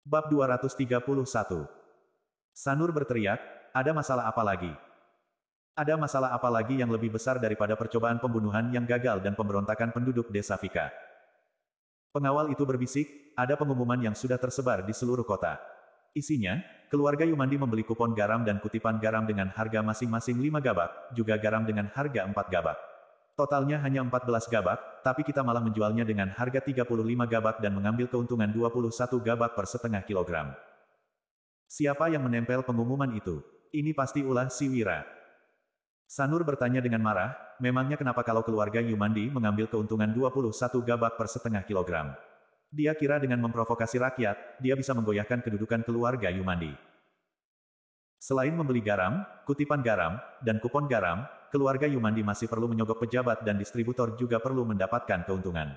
Bab 231. Sanur berteriak, ada masalah apa lagi? Ada masalah apa lagi yang lebih besar daripada percobaan pembunuhan yang gagal dan pemberontakan penduduk desa Vika? Pengawal itu berbisik, ada pengumuman yang sudah tersebar di seluruh kota. Isinya, keluarga Yumandi membeli kupon garam dan kutipan garam dengan harga masing-masing 5 gabak, juga garam dengan harga 4 gabak. Totalnya hanya 14 gabak, tapi kita malah menjualnya dengan harga 35 gabak dan mengambil keuntungan 21 gabak per setengah kilogram. Siapa yang menempel pengumuman itu? Ini pasti ulah si Wira. Sanur bertanya dengan marah, memangnya kenapa kalau keluarga Yumandi mengambil keuntungan 21 gabak per setengah kilogram? Dia kira dengan memprovokasi rakyat, dia bisa menggoyahkan kedudukan keluarga Yumandi. Selain membeli garam, kutipan garam, dan kupon garam, keluarga Yumandi masih perlu menyogok pejabat dan distributor juga perlu mendapatkan keuntungan.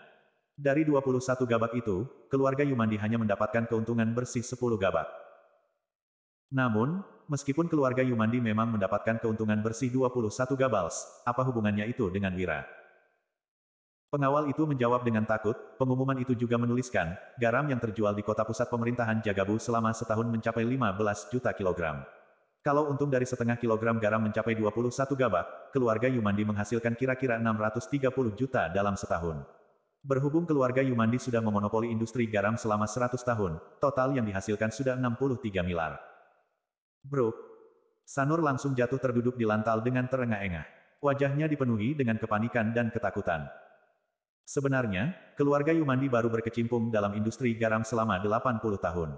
Dari 21 gabak itu, keluarga Yumandi hanya mendapatkan keuntungan bersih 10 gabak. Namun, meskipun keluarga Yumandi memang mendapatkan keuntungan bersih 21 gabals, apa hubungannya itu dengan Wira? Pengawal itu menjawab dengan takut, pengumuman itu juga menuliskan, garam yang terjual di kota pusat pemerintahan Jagabu selama setahun mencapai 15 juta kilogram. Kalau untung dari setengah kilogram garam mencapai 21 gabak, keluarga Yumandi menghasilkan kira-kira 630 juta dalam setahun. Berhubung keluarga Yumandi sudah memonopoli industri garam selama 100 tahun, total yang dihasilkan sudah 63 miliar. Bro. Sanur langsung jatuh terduduk di lantai dengan terengah-engah. Wajahnya dipenuhi dengan kepanikan dan ketakutan. Sebenarnya, keluarga Yumandi baru berkecimpung dalam industri garam selama 80 tahun.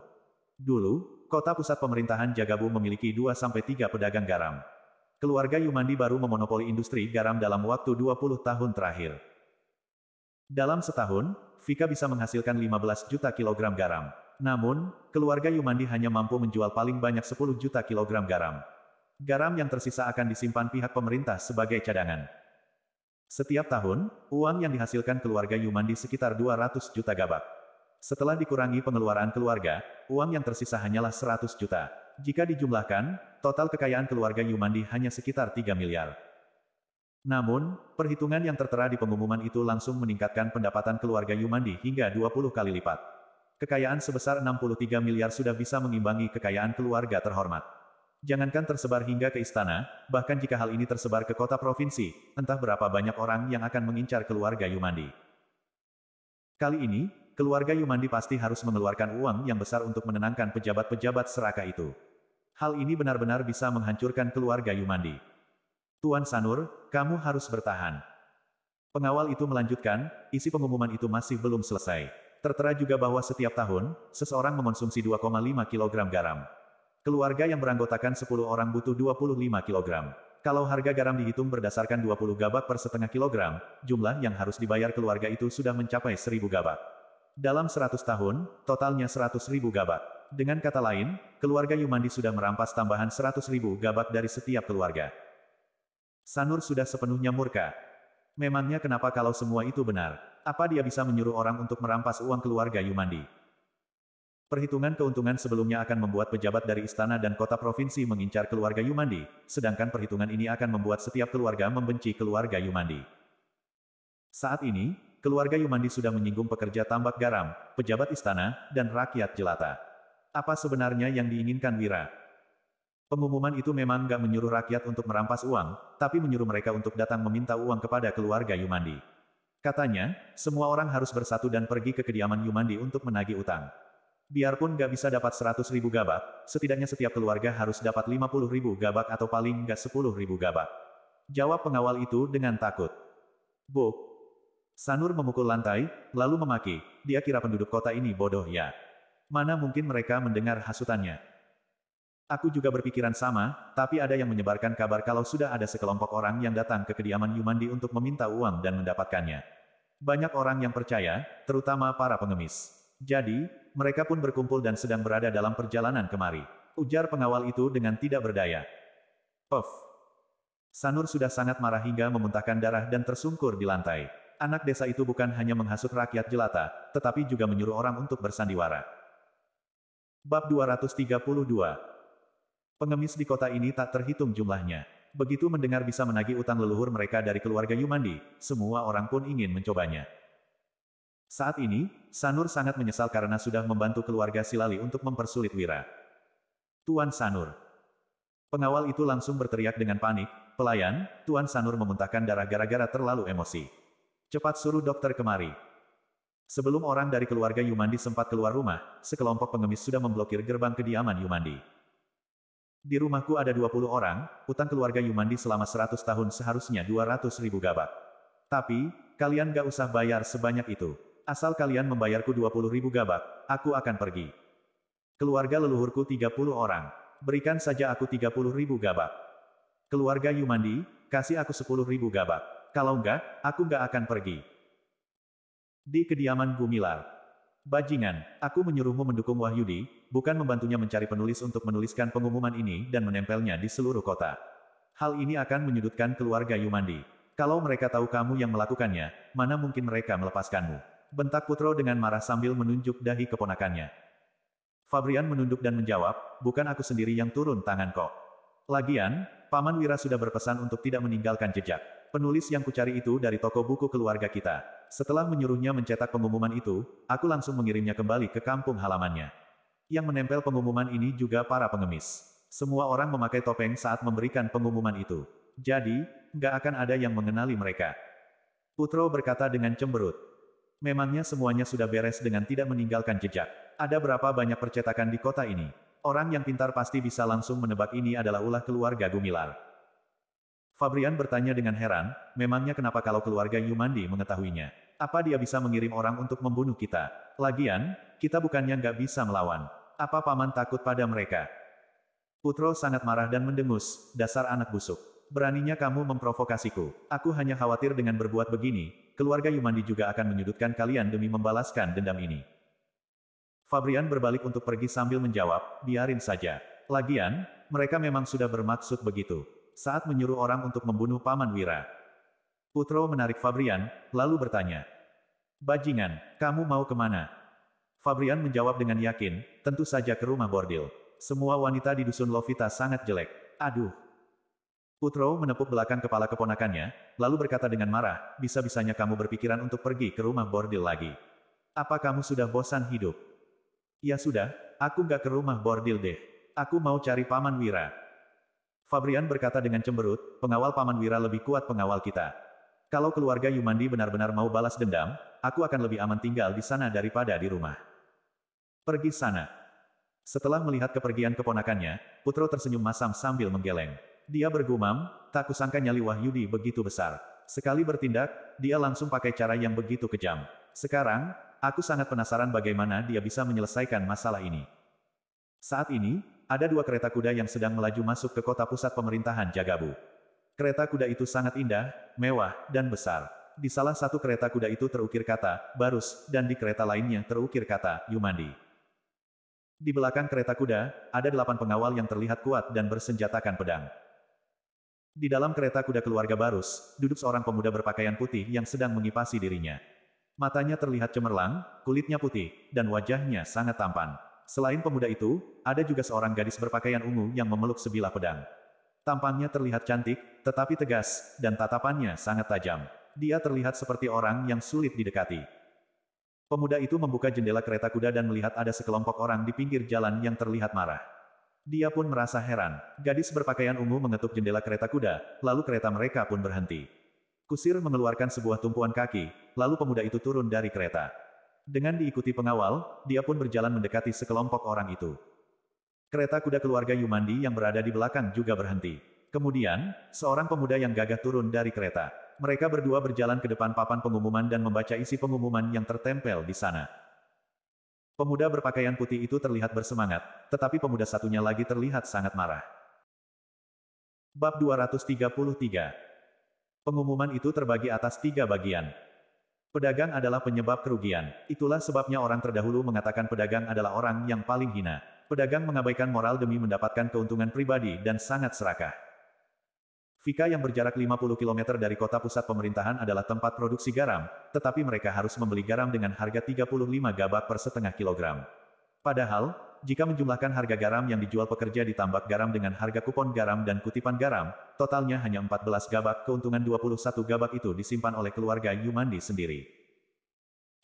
Dulu, kota pusat pemerintahan Jagabu memiliki 2-3 pedagang garam. Keluarga Yumandi baru memonopoli industri garam dalam waktu 20 tahun terakhir. Dalam setahun, Vika bisa menghasilkan 15 juta kilogram garam. Namun, keluarga Yumandi hanya mampu menjual paling banyak 10 juta kilogram garam. Garam yang tersisa akan disimpan pihak pemerintah sebagai cadangan. Setiap tahun, uang yang dihasilkan keluarga Yumandi sekitar 200 juta gabak. Setelah dikurangi pengeluaran keluarga, uang yang tersisa hanyalah 100 juta. Jika dijumlahkan, total kekayaan keluarga Yumandi hanya sekitar 3 miliar. Namun, perhitungan yang tertera di pengumuman itu langsung meningkatkan pendapatan keluarga Yumandi hingga 20 kali lipat. Kekayaan sebesar 63 miliar sudah bisa mengimbangi kekayaan keluarga terhormat. Jangankan tersebar hingga ke istana, bahkan jika hal ini tersebar ke kota provinsi, entah berapa banyak orang yang akan mengincar keluarga Yumandi. Kali ini, keluarga Yumandi pasti harus mengeluarkan uang yang besar untuk menenangkan pejabat-pejabat serakah itu. Hal ini benar-benar bisa menghancurkan keluarga Yumandi. Tuan Sanur, kamu harus bertahan. Pengawal itu melanjutkan, isi pengumuman itu masih belum selesai. Tertera juga bahwa setiap tahun, seseorang mengonsumsi 2,5 kg garam. Keluarga yang beranggotakan 10 orang butuh 25 kg. Kalau harga garam dihitung berdasarkan 20 gabak per setengah kilogram, jumlah yang harus dibayar keluarga itu sudah mencapai 1000 gabak. Dalam 100 tahun, totalnya 100.000 gabak. Dengan kata lain, keluarga Yumandi sudah merampas tambahan 100.000 gabak dari setiap keluarga. Sanur sudah sepenuhnya murka. Memangnya kenapa kalau semua itu benar? Apa dia bisa menyuruh orang untuk merampas uang keluarga Yumandi? Perhitungan keuntungan sebelumnya akan membuat pejabat dari istana dan kota provinsi mengincar keluarga Yumandi, sedangkan perhitungan ini akan membuat setiap keluarga membenci keluarga Yumandi. Saat ini, keluarga Yumandi sudah menyinggung pekerja tambak garam, pejabat istana, dan rakyat jelata. Apa sebenarnya yang diinginkan Wira? Pengumuman itu memang gak menyuruh rakyat untuk merampas uang, tapi menyuruh mereka untuk datang meminta uang kepada keluarga Yumandi. Katanya, semua orang harus bersatu dan pergi ke kediaman Yumandi untuk menagih utang. Biarpun gak bisa dapat 100.000 gabak, setidaknya setiap keluarga harus dapat 50.000 gabak atau paling gak 10.000 gabak. Jawab pengawal itu dengan takut. Bu. Sanur memukul lantai, lalu memaki, dia kira penduduk kota ini bodoh ya. Mana mungkin mereka mendengar hasutannya. Aku juga berpikiran sama, tapi ada yang menyebarkan kabar kalau sudah ada sekelompok orang yang datang ke kediaman Yumandi untuk meminta uang dan mendapatkannya. Banyak orang yang percaya, terutama para pengemis. Jadi, mereka pun berkumpul dan sedang berada dalam perjalanan kemari. Ujar pengawal itu dengan tidak berdaya. Puff. Sanur sudah sangat marah hingga memuntahkan darah dan tersungkur di lantai. Anak desa itu bukan hanya menghasut rakyat jelata, tetapi juga menyuruh orang untuk bersandiwara. Bab 232. Pengemis di kota ini tak terhitung jumlahnya. Begitu mendengar bisa menagih utang leluhur mereka dari keluarga Yumandi, semua orang pun ingin mencobanya. Saat ini, Sanur sangat menyesal karena sudah membantu keluarga Silali untuk mempersulit Wira. Tuan Sanur. Pengawal itu langsung berteriak dengan panik, "Pelayan, Tuan Sanur memuntahkan darah gara-gara terlalu emosi. Cepat suruh dokter kemari." Sebelum orang dari keluarga Yumandi sempat keluar rumah, sekelompok pengemis sudah memblokir gerbang kediaman Yumandi. Di rumahku ada 20 orang, utang keluarga Yumandi selama 100 tahun seharusnya 200.000 gabak. Tapi, kalian gak usah bayar sebanyak itu. Asal kalian membayarku 20.000 gabak, aku akan pergi. Keluarga leluhurku 30 orang. Berikan saja aku 30.000 gabak. Keluarga Yumandi, kasih aku 10.000 gabak. Kalau enggak, aku enggak akan pergi. Di kediaman Gumilar. Bajingan, aku menyuruhmu mendukung Wahyudi, bukan membantunya mencari penulis untuk menuliskan pengumuman ini dan menempelnya di seluruh kota. Hal ini akan menyudutkan keluarga Yumandi. Kalau mereka tahu kamu yang melakukannya, mana mungkin mereka melepaskanmu. Bentak Putro dengan marah sambil menunjuk dahi keponakannya. Fabrian menunduk dan menjawab, bukan aku sendiri yang turun tangan kok. Lagian, Paman Wira sudah berpesan untuk tidak meninggalkan jejak. Penulis yang kucari itu dari toko buku keluarga kita. Setelah menyuruhnya mencetak pengumuman itu, aku langsung mengirimnya kembali ke kampung halamannya. Yang menempel pengumuman ini juga para pengemis. Semua orang memakai topeng saat memberikan pengumuman itu. Jadi, nggak akan ada yang mengenali mereka. Putro berkata dengan cemberut. Memangnya semuanya sudah beres dengan tidak meninggalkan jejak. Ada berapa banyak percetakan di kota ini? Orang yang pintar pasti bisa langsung menebak ini adalah ulah keluarga Gumilar. Fabrian bertanya dengan heran, memangnya kenapa kalau keluarga Yumandi mengetahuinya? Apa dia bisa mengirim orang untuk membunuh kita? Lagian, kita bukannya nggak bisa melawan. Apa paman takut pada mereka? Putro sangat marah dan mendengus, dasar anak busuk. Beraninya kamu memprovokasiku. Aku hanya khawatir dengan berbuat begini, keluarga Yumandi juga akan menyudutkan kalian demi membalaskan dendam ini. Fabrian berbalik untuk pergi sambil menjawab, biarin saja. Lagian, mereka memang sudah bermaksud begitu. Saat menyuruh orang untuk membunuh Paman Wira. Putro menarik Fabrian, lalu bertanya. Bajingan, kamu mau kemana? Fabrian menjawab dengan yakin, tentu saja ke rumah bordil. Semua wanita di dusun Lovita sangat jelek. Aduh. Putro menepuk belakang kepala keponakannya, lalu berkata dengan marah, bisa-bisanya kamu berpikiran untuk pergi ke rumah bordil lagi. Apa kamu sudah bosan hidup? Ya sudah, aku nggak ke rumah bordil deh. Aku mau cari Paman Wira. Fabrian berkata dengan cemberut, pengawal Paman Wira lebih kuat pengawal kita. Kalau keluarga Yumandi benar-benar mau balas dendam, aku akan lebih aman tinggal di sana daripada di rumah. Pergi sana. Setelah melihat kepergian keponakannya, Putro tersenyum masam sambil menggeleng. Dia bergumam, tak kusangka nyali Wahyudi begitu besar. Sekali bertindak, dia langsung pakai cara yang begitu kejam. Sekarang, aku sangat penasaran bagaimana dia bisa menyelesaikan masalah ini. Saat ini, ada 2 kereta kuda yang sedang melaju masuk ke kota pusat pemerintahan Jagabu. Kereta kuda itu sangat indah, mewah, dan besar. Di salah satu kereta kuda itu terukir kata, Barus, dan di kereta lainnya terukir kata, Yumandi. Di belakang kereta kuda, ada 8 pengawal yang terlihat kuat dan bersenjatakan pedang. Di dalam kereta kuda keluarga Barus, duduk seorang pemuda berpakaian putih yang sedang mengipasi dirinya. Matanya terlihat cemerlang, kulitnya putih, dan wajahnya sangat tampan. Selain pemuda itu, ada juga seorang gadis berpakaian ungu yang memeluk sebilah pedang. Tampangnya terlihat cantik, tetapi tegas, dan tatapannya sangat tajam. Dia terlihat seperti orang yang sulit didekati. Pemuda itu membuka jendela kereta kuda dan melihat ada sekelompok orang di pinggir jalan yang terlihat marah. Dia pun merasa heran. Gadis berpakaian ungu mengetuk jendela kereta kuda, lalu kereta mereka pun berhenti. Kusir mengeluarkan sebuah tumpuan kaki, lalu pemuda itu turun dari kereta. Dengan diikuti pengawal, dia pun berjalan mendekati sekelompok orang itu. Kereta kuda keluarga Yumandi yang berada di belakang juga berhenti. Kemudian, seorang pemuda yang gagah turun dari kereta. Mereka berdua berjalan ke depan papan pengumuman dan membaca isi pengumuman yang tertempel di sana. Pemuda berpakaian putih itu terlihat bersemangat, tetapi pemuda satunya lagi terlihat sangat marah. Bab 233. Pengumuman itu terbagi atas 3 bagian. Pedagang adalah penyebab kerugian. Itulah sebabnya orang terdahulu mengatakan pedagang adalah orang yang paling hina. Pedagang mengabaikan moral demi mendapatkan keuntungan pribadi dan sangat serakah. Vika yang berjarak 50 km dari kota pusat pemerintahan adalah tempat produksi garam, tetapi mereka harus membeli garam dengan harga 35 gabak per setengah kilogram. Padahal, jika menjumlahkan harga garam yang dijual pekerja di tambak garam dengan harga kupon garam dan kutipan garam, totalnya hanya 14 gabak, keuntungan 21 gabak itu disimpan oleh keluarga Yumandi sendiri.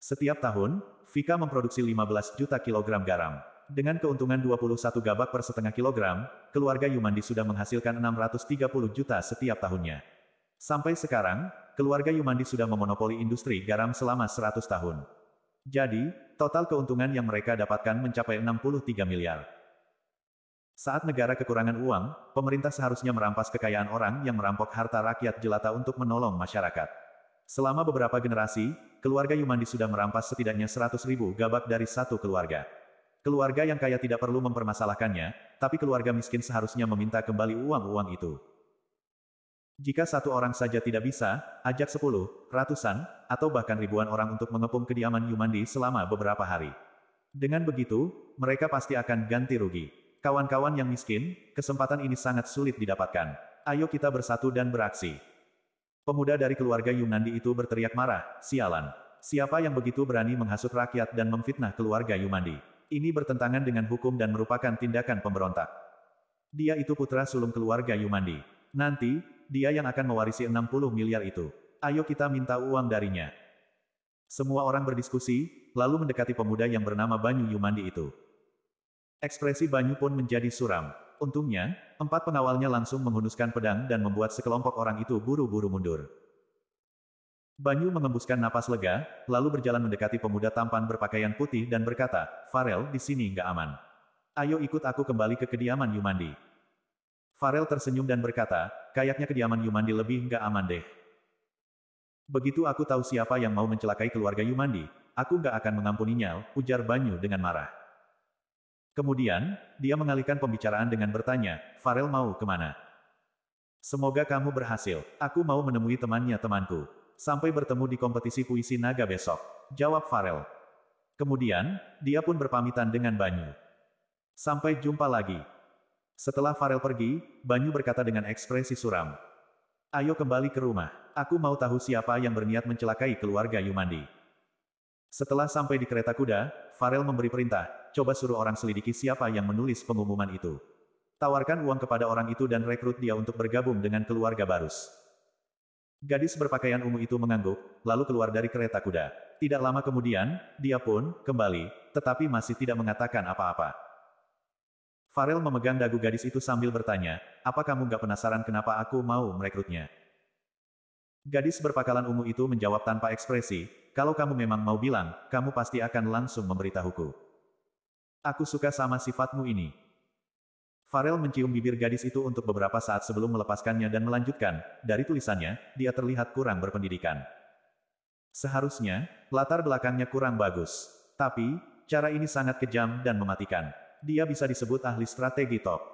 Setiap tahun, Vika memproduksi 15 juta kilogram garam. Dengan keuntungan 21 gabak per setengah kilogram, keluarga Yumandi sudah menghasilkan 630 juta setiap tahunnya. Sampai sekarang, keluarga Yumandi sudah memonopoli industri garam selama 100 tahun. Jadi, total keuntungan yang mereka dapatkan mencapai 63 miliar. Saat negara kekurangan uang, pemerintah seharusnya merampas kekayaan orang yang merampok harta rakyat jelata untuk menolong masyarakat. Selama beberapa generasi, keluarga Yumandi sudah merampas setidaknya 100.000 gabak dari satu keluarga. Keluarga yang kaya tidak perlu mempermasalahkannya, tapi keluarga miskin seharusnya meminta kembali uang-uang itu. Jika satu orang saja tidak bisa, ajak 10, ratusan, atau bahkan ribuan orang untuk mengepung kediaman Yumandi selama beberapa hari. Dengan begitu, mereka pasti akan ganti rugi. Kawan-kawan yang miskin, kesempatan ini sangat sulit didapatkan. Ayo kita bersatu dan beraksi. Pemuda dari keluarga Yumandi itu berteriak marah, sialan. Siapa yang begitu berani menghasut rakyat dan memfitnah keluarga Yumandi? Ini bertentangan dengan hukum dan merupakan tindakan pemberontak. Dia itu putra sulung keluarga Yumandi. Nanti, dia yang akan mewarisi 60 miliar itu. Ayo kita minta uang darinya. Semua orang berdiskusi, lalu mendekati pemuda yang bernama Banyu Yumandi itu. Ekspresi Banyu pun menjadi suram. Untungnya, 4 pengawalnya langsung menghunuskan pedang dan membuat sekelompok orang itu buru-buru mundur. Banyu mengembuskan napas lega, lalu berjalan mendekati pemuda tampan berpakaian putih dan berkata, Farel, di sini nggak aman. Ayo ikut aku kembali ke kediaman Yumandi. Farel tersenyum dan berkata, kayaknya kediaman Yumandi lebih nggak aman deh. Begitu aku tahu siapa yang mau mencelakai keluarga Yumandi, aku nggak akan mengampuninya, ujar Banyu dengan marah. Kemudian, dia mengalihkan pembicaraan dengan bertanya, Farel mau kemana? Semoga kamu berhasil. Aku mau menemui temanku. Sampai bertemu di kompetisi puisi naga besok. Jawab Farel. Kemudian, dia pun berpamitan dengan Banyu. Sampai jumpa lagi. Setelah Farel pergi, Banyu berkata dengan ekspresi suram. Ayo kembali ke rumah. Aku mau tahu siapa yang berniat mencelakai keluarga Yumandi. Setelah sampai di kereta kuda, Farel memberi perintah, coba suruh orang selidiki siapa yang menulis pengumuman itu. Tawarkan uang kepada orang itu dan rekrut dia untuk bergabung dengan keluarga Barus. Gadis berpakaian ungu itu mengangguk, lalu keluar dari kereta kuda. Tidak lama kemudian, dia pun kembali, tetapi masih tidak mengatakan apa-apa. Farel memegang dagu gadis itu sambil bertanya, apa kamu gak penasaran kenapa aku mau merekrutnya? Gadis berpakaian ungu itu menjawab tanpa ekspresi, kalau kamu memang mau bilang, kamu pasti akan langsung memberitahuku. Aku suka sama sifatmu ini. Farel mencium bibir gadis itu untuk beberapa saat sebelum melepaskannya dan melanjutkan, dari tulisannya, dia terlihat kurang berpendidikan. Seharusnya, latar belakangnya kurang bagus. Tapi, cara ini sangat kejam dan mematikan. Dia bisa disebut ahli strategi top.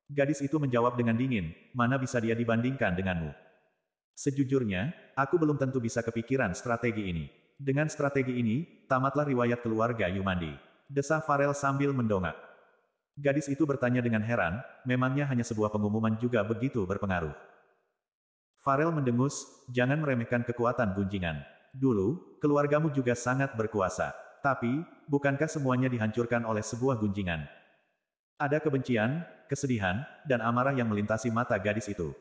Gadis itu menjawab dengan dingin, mana bisa dia dibandingkan denganmu? Sejujurnya, aku belum tentu bisa kepikiran strategi ini. Dengan strategi ini, tamatlah riwayat keluarga Yumandi. Desah Farel sambil mendongak. Gadis itu bertanya dengan heran, memangnya hanya sebuah pengumuman juga begitu berpengaruh. Farel mendengus, jangan meremehkan kekuatan gunjingan. Dulu, keluargamu juga sangat berkuasa. Tapi, bukankah semuanya dihancurkan oleh sebuah gunjingan? Ada kebencian, kesedihan, dan amarah yang melintasi mata gadis itu.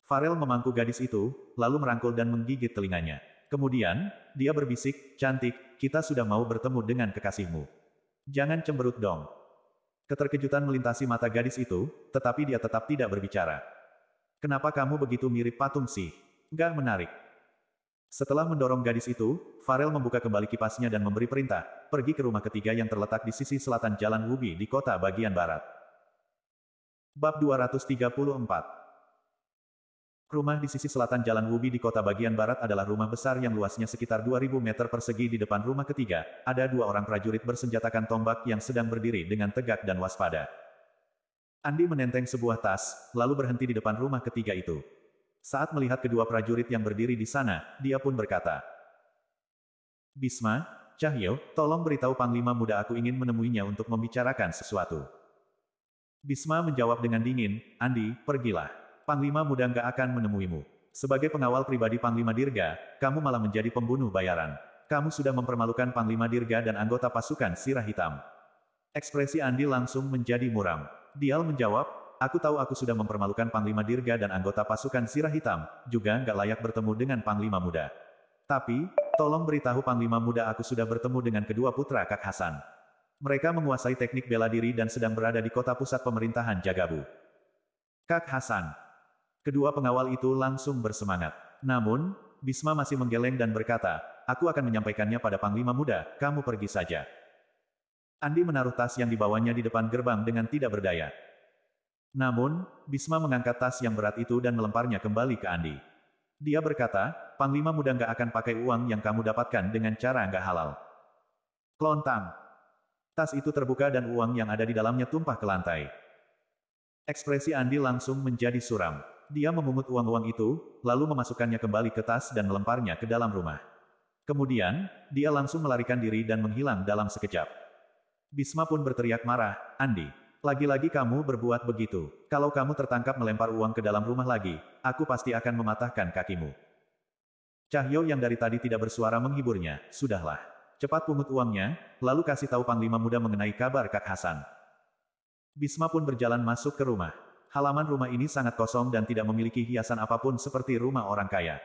Farel memangku gadis itu, lalu merangkul dan menggigit telinganya. Kemudian, dia berbisik, cantik, kita sudah mau bertemu dengan kekasihmu. Jangan cemberut dong. Keterkejutan melintasi mata gadis itu, tetapi dia tetap tidak berbicara. Kenapa kamu begitu mirip patung sih? Gak menarik. Setelah mendorong gadis itu, Farel membuka kembali kipasnya dan memberi perintah, pergi ke rumah ketiga yang terletak di sisi selatan Jalan Wubi di kota bagian barat. Bab 234. Rumah di sisi selatan Jalan Wubi di kota bagian barat adalah rumah besar yang luasnya sekitar 2000 meter persegi. Di depan rumah ketiga, ada 2 orang prajurit bersenjatakan tombak yang sedang berdiri dengan tegak dan waspada. Andi menenteng sebuah tas, lalu berhenti di depan rumah ketiga itu. Saat melihat kedua prajurit yang berdiri di sana, dia pun berkata, Bisma, Cahyo, tolong beritahu Panglima Muda aku ingin menemuinya untuk membicarakan sesuatu. Bisma menjawab dengan dingin, Andi, pergilah. Panglima Muda nggak akan menemuimu. Sebagai pengawal pribadi Panglima Dirga, kamu malah menjadi pembunuh bayaran. Kamu sudah mempermalukan Panglima Dirga dan anggota pasukan Sirah Hitam. Ekspresi Andi langsung menjadi muram. Dial menjawab, aku tahu aku sudah mempermalukan Panglima Dirga dan anggota pasukan Sirah Hitam, juga nggak layak bertemu dengan Panglima Muda. Tapi, Tolong beritahu Panglima Muda aku sudah bertemu dengan kedua putra Kak Hasan. Mereka menguasai teknik bela diri dan sedang berada di kota pusat pemerintahan Jagabu. Kak Hasan. Kedua pengawal itu langsung bersemangat. Namun, Bisma masih menggeleng dan berkata, aku akan menyampaikannya pada Panglima Muda, kamu pergi saja. Andi menaruh tas yang dibawanya di depan gerbang dengan tidak berdaya. Namun, Bisma mengangkat tas yang berat itu dan melemparnya kembali ke Andi. Dia berkata, Panglima Muda nggak akan pakai uang yang kamu dapatkan dengan cara nggak halal. Klontang. Tas itu terbuka dan uang yang ada di dalamnya tumpah ke lantai. Ekspresi Andi langsung menjadi suram. Dia memungut uang-uang itu, lalu memasukkannya kembali ke tas dan melemparnya ke dalam rumah. Kemudian, dia langsung melarikan diri dan menghilang dalam sekejap. Bisma pun berteriak marah, Andi, lagi-lagi kamu berbuat begitu. Kalau kamu tertangkap melempar uang ke dalam rumah lagi, aku pasti akan mematahkan kakimu. Cahyo yang dari tadi tidak bersuara menghiburnya, sudahlah. Cepat pungut uangnya, lalu kasih tahu Panglima Muda mengenai kabar Kak Hasan. Bisma pun berjalan masuk ke rumah. Halaman rumah ini sangat kosong dan tidak memiliki hiasan apapun seperti rumah orang kaya.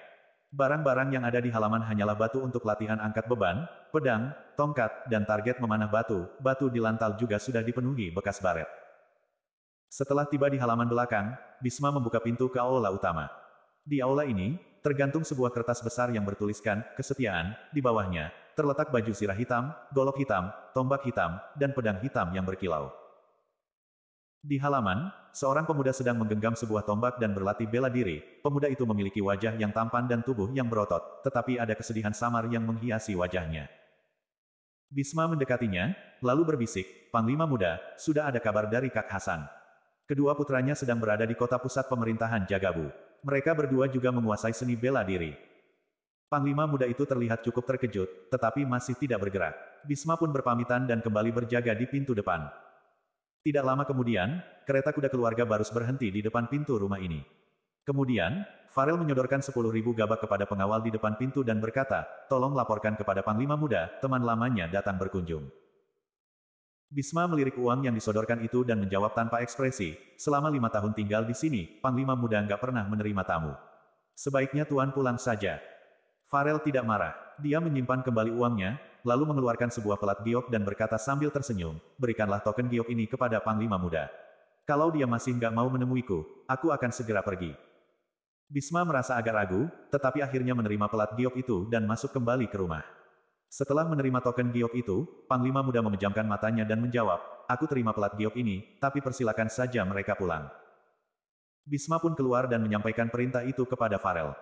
Barang-barang yang ada di halaman hanyalah batu untuk latihan angkat beban, pedang, tongkat, dan target memanah batu. Batu di lantai juga sudah dipenuhi bekas baret. Setelah tiba di halaman belakang, Bisma membuka pintu ke aula utama. Di aula ini, tergantung sebuah kertas besar yang bertuliskan, kesetiaan, di bawahnya, terletak baju zirah hitam, golok hitam, tombak hitam, dan pedang hitam yang berkilau. Di halaman, seorang pemuda sedang menggenggam sebuah tombak dan berlatih bela diri. Pemuda itu memiliki wajah yang tampan dan tubuh yang berotot, tetapi ada kesedihan samar yang menghiasi wajahnya. Bisma mendekatinya, lalu berbisik, Panglima Muda, sudah ada kabar dari Kak Hasan. Kedua putranya sedang berada di kota pusat pemerintahan Jagabu. Mereka berdua juga menguasai seni bela diri. Panglima Muda itu terlihat cukup terkejut, tetapi masih tidak bergerak. Bisma pun berpamitan dan kembali berjaga di pintu depan. Tidak lama kemudian, kereta kuda keluarga Barus berhenti di depan pintu rumah ini. Kemudian, Farel menyodorkan 10.000 gabak kepada pengawal di depan pintu dan berkata, tolong laporkan kepada Panglima Muda, teman lamanya datang berkunjung. Bisma melirik uang yang disodorkan itu dan menjawab tanpa ekspresi, selama 5 tahun tinggal di sini, Panglima Muda nggak pernah menerima tamu. Sebaiknya Tuan pulang saja. Farel tidak marah. Dia menyimpan kembali uangnya, lalu mengeluarkan sebuah pelat giok dan berkata sambil tersenyum, berikanlah token giok ini kepada Panglima Muda. Kalau dia masih nggak mau menemuiku, aku akan segera pergi. Bisma merasa agak ragu, tetapi akhirnya menerima pelat giok itu dan masuk kembali ke rumah. Setelah menerima token giok itu, Panglima Muda memejamkan matanya dan menjawab, aku terima pelat giok ini, tapi persilakan saja mereka pulang. Bisma pun keluar dan menyampaikan perintah itu kepada Farel.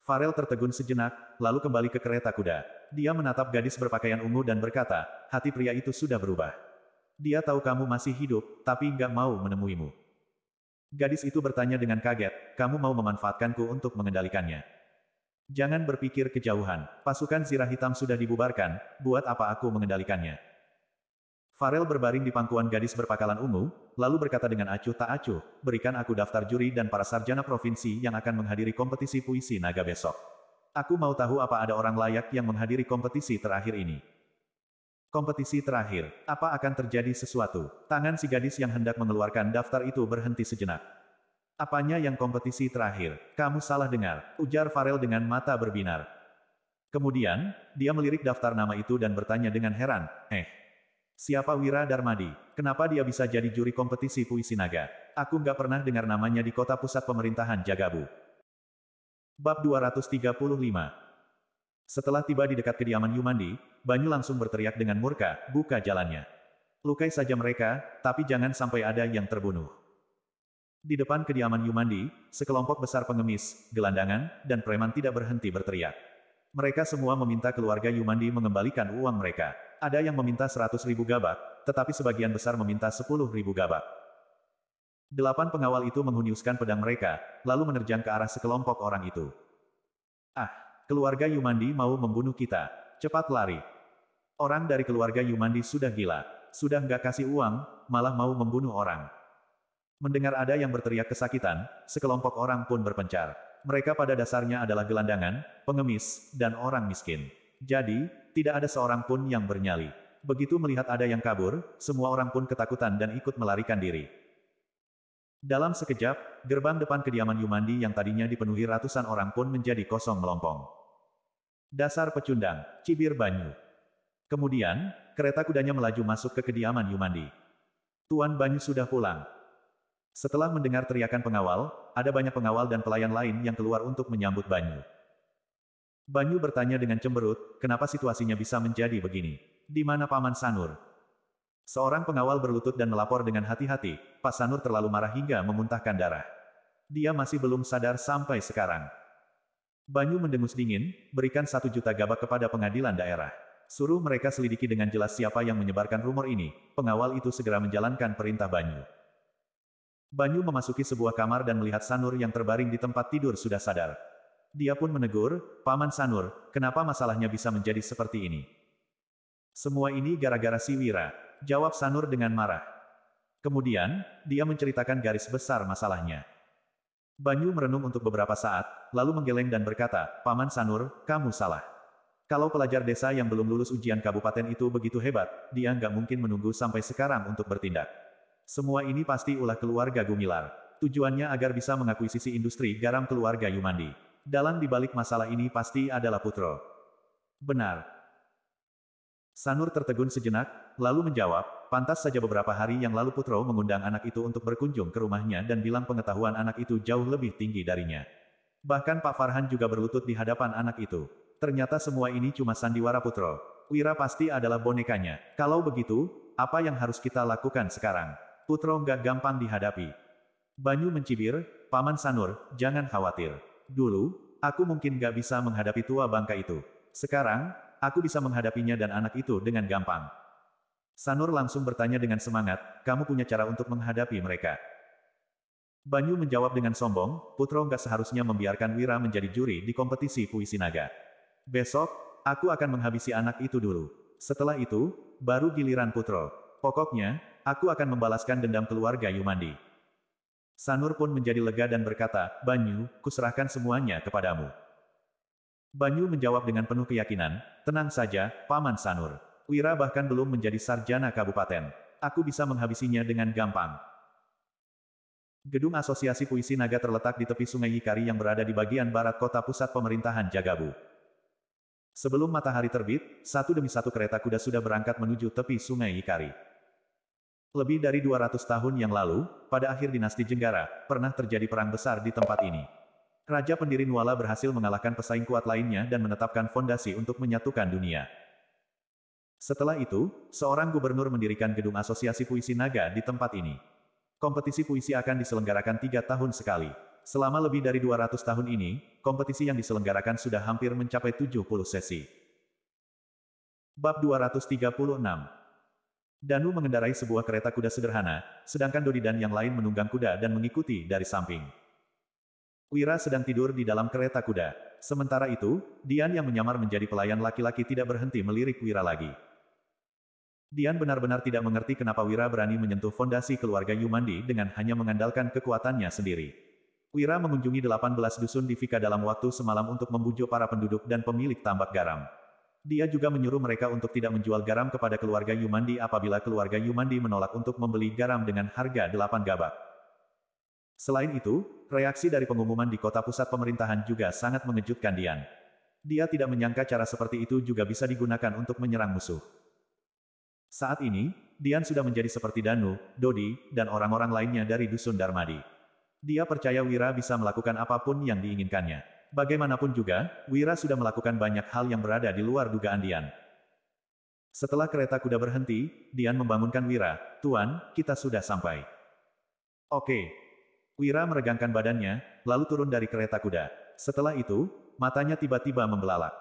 Farel tertegun sejenak, lalu kembali ke kereta kuda. Dia menatap gadis berpakaian ungu dan berkata, hati pria itu sudah berubah. Dia tahu kamu masih hidup, tapi nggak mau menemuimu. Gadis itu bertanya dengan kaget, kamu mau memanfaatkanku untuk mengendalikannya. Jangan berpikir kejauhan, pasukan zirah hitam sudah dibubarkan, buat apa aku mengendalikannya? Farel berbaring di pangkuan gadis berpakaian ungu, lalu berkata dengan acuh tak acuh, berikan aku daftar juri dan para sarjana provinsi yang akan menghadiri kompetisi puisi naga besok. Aku mau tahu apa ada orang layak yang menghadiri kompetisi terakhir ini. Kompetisi terakhir, apa akan terjadi sesuatu? Tangan si gadis yang hendak mengeluarkan daftar itu berhenti sejenak. Apanya yang kompetisi terakhir? Kamu salah dengar, ujar Farel dengan mata berbinar. Kemudian, dia melirik daftar nama itu dan bertanya dengan heran, siapa Wira Darmadi? Kenapa dia bisa jadi juri kompetisi puisi naga? Aku nggak pernah dengar namanya di kota pusat pemerintahan Jagabu. Bab 235. Setelah tiba di dekat kediaman Yumandi, Banyu langsung berteriak dengan murka, buka jalannya. Lukai saja mereka, tapi jangan sampai ada yang terbunuh. Di depan kediaman Yumandi, sekelompok besar pengemis, gelandangan, dan preman tidak berhenti berteriak. Mereka semua meminta keluarga Yumandi mengembalikan uang mereka. Ada yang meminta 100.000 gabak, tetapi sebagian besar meminta 10.000 gabak. 8 pengawal itu menghunuskan pedang mereka, lalu menerjang ke arah sekelompok orang itu. Keluarga Yumandi mau membunuh kita. Cepat lari. Orang dari keluarga Yumandi sudah gila. Sudah nggak kasih uang, malah mau membunuh orang. Mendengar ada yang berteriak kesakitan, sekelompok orang pun berpencar. Mereka pada dasarnya adalah gelandangan, pengemis, dan orang miskin. Jadi, tidak ada seorang pun yang bernyali. Begitu melihat ada yang kabur, semua orang pun ketakutan dan ikut melarikan diri. Dalam sekejap, gerbang depan kediaman Yumandi yang tadinya dipenuhi ratusan orang pun menjadi kosong melompong. Dasar pecundang, cibir Banyu. Kemudian, kereta kudanya melaju masuk ke kediaman Yumandi. Tuan Banyu sudah pulang. Setelah mendengar teriakan pengawal, ada banyak pengawal dan pelayan lain yang keluar untuk menyambut Banyu. Banyu bertanya dengan cemberut, kenapa situasinya bisa menjadi begini? Di mana Paman Sanur? Seorang pengawal berlutut dan melapor dengan hati-hati, Pak Sanur terlalu marah hingga memuntahkan darah. Dia masih belum sadar sampai sekarang. Banyu mendengus dingin, berikan 1 juta gabak kepada pengadilan daerah. Suruh mereka selidiki dengan jelas siapa yang menyebarkan rumor ini. Pengawal itu segera menjalankan perintah Banyu. Banyu memasuki sebuah kamar dan melihat Sanur yang terbaring di tempat tidur sudah sadar. Dia pun menegur, Paman Sanur, kenapa masalahnya bisa menjadi seperti ini? Semua ini gara-gara si Wira, jawab Sanur dengan marah. Kemudian, dia menceritakan garis besar masalahnya. Banyu merenung untuk beberapa saat, lalu menggeleng dan berkata, Paman Sanur, kamu salah. Kalau pelajar desa yang belum lulus ujian kabupaten itu begitu hebat, dia nggak mungkin menunggu sampai sekarang untuk bertindak. Semua ini pasti ulah keluarga Gumilar. Tujuannya agar bisa mengakuisisi industri garam keluarga Yumandi. Dalang dibalik masalah ini pasti adalah Putro. Benar. Sanur tertegun sejenak, lalu menjawab, pantas saja beberapa hari yang lalu Putro mengundang anak itu untuk berkunjung ke rumahnya dan bilang pengetahuan anak itu jauh lebih tinggi darinya. Bahkan Pak Farhan juga berlutut di hadapan anak itu. Ternyata semua ini cuma sandiwara Putro. Wira pasti adalah bonekanya. Kalau begitu, apa yang harus kita lakukan sekarang? Putro nggak gampang dihadapi. Banyu mencibir, Paman Sanur, jangan khawatir. Dulu, aku mungkin nggak bisa menghadapi tua bangka itu. Sekarang, aku bisa menghadapinya dan anak itu dengan gampang. Sanur langsung bertanya dengan semangat, kamu punya cara untuk menghadapi mereka? Banyu menjawab dengan sombong, Putro nggak seharusnya membiarkan Wira menjadi juri di kompetisi puisi naga. Besok, aku akan menghabisi anak itu dulu. Setelah itu, baru giliran Putro. Pokoknya, aku akan membalaskan dendam keluarga Yumandi. Sanur pun menjadi lega dan berkata, Banyu, kuserahkan semuanya kepadamu. Banyu menjawab dengan penuh keyakinan, tenang saja, Paman Sanur. Wira bahkan belum menjadi sarjana kabupaten. Aku bisa menghabisinya dengan gampang. Gedung Asosiasi Puisi Naga terletak di tepi Sungai Yikari yang berada di bagian barat kota pusat pemerintahan Jagabu. Sebelum matahari terbit, satu demi satu kereta kuda sudah berangkat menuju tepi Sungai Yikari. Lebih dari 200 tahun yang lalu, pada akhir dinasti Jenggara, pernah terjadi perang besar di tempat ini. Raja pendiri Nuala berhasil mengalahkan pesaing kuat lainnya dan menetapkan fondasi untuk menyatukan dunia. Setelah itu, seorang gubernur mendirikan gedung Asosiasi Puisi Naga di tempat ini. Kompetisi puisi akan diselenggarakan 3 tahun sekali. Selama lebih dari 200 tahun ini, kompetisi yang diselenggarakan sudah hampir mencapai 70 sesi. Bab 236. Danu mengendarai sebuah kereta kuda sederhana, sedangkan Dodi dan yang lain menunggang kuda dan mengikuti dari samping. Wira sedang tidur di dalam kereta kuda. Sementara itu, Dian yang menyamar menjadi pelayan laki-laki tidak berhenti melirik Wira lagi. Dian benar-benar tidak mengerti kenapa Wira berani menyentuh fondasi keluarga Yumandi dengan hanya mengandalkan kekuatannya sendiri. Wira mengunjungi 18 dusun di Vika dalam waktu semalam untuk membujuk para penduduk dan pemilik tambak garam. Dia juga menyuruh mereka untuk tidak menjual garam kepada keluarga Yumandi apabila keluarga Yumandi menolak untuk membeli garam dengan harga 8 gabak. Selain itu, reaksi dari pengumuman di kota pusat pemerintahan juga sangat mengejutkan Dian. Dia tidak menyangka cara seperti itu juga bisa digunakan untuk menyerang musuh. Saat ini, Dian sudah menjadi seperti Danu, Dodi, dan orang-orang lainnya dari dusun Darmadi. Dia percaya Wira bisa melakukan apapun yang diinginkannya. Bagaimanapun juga, Wira sudah melakukan banyak hal yang berada di luar dugaan Dian. Setelah kereta kuda berhenti, Dian membangunkan Wira, Tuan, kita sudah sampai. Oke. Wira meregangkan badannya, lalu turun dari kereta kuda. Setelah itu, matanya tiba-tiba membelalak.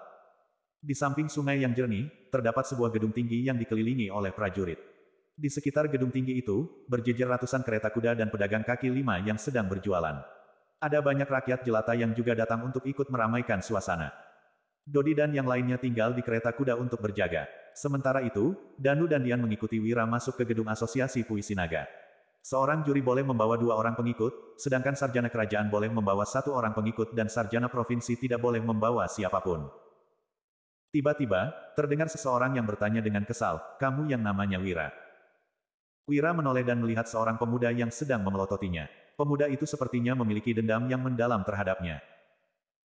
Di samping sungai yang jernih, terdapat sebuah gedung tinggi yang dikelilingi oleh prajurit. Di sekitar gedung tinggi itu, berjejer ratusan kereta kuda dan pedagang kaki lima yang sedang berjualan. Ada banyak rakyat jelata yang juga datang untuk ikut meramaikan suasana. Dodi dan yang lainnya tinggal di kereta kuda untuk berjaga. Sementara itu, Danu dan Dian mengikuti Wira masuk ke gedung Asosiasi Puisi Naga. Seorang juri boleh membawa 2 orang pengikut, sedangkan sarjana kerajaan boleh membawa 1 orang pengikut dan sarjana provinsi tidak boleh membawa siapapun. Tiba-tiba, terdengar seseorang yang bertanya dengan kesal, kamu yang namanya Wira. Wira menoleh dan melihat seorang pemuda yang sedang memelototinya. Pemuda itu sepertinya memiliki dendam yang mendalam terhadapnya.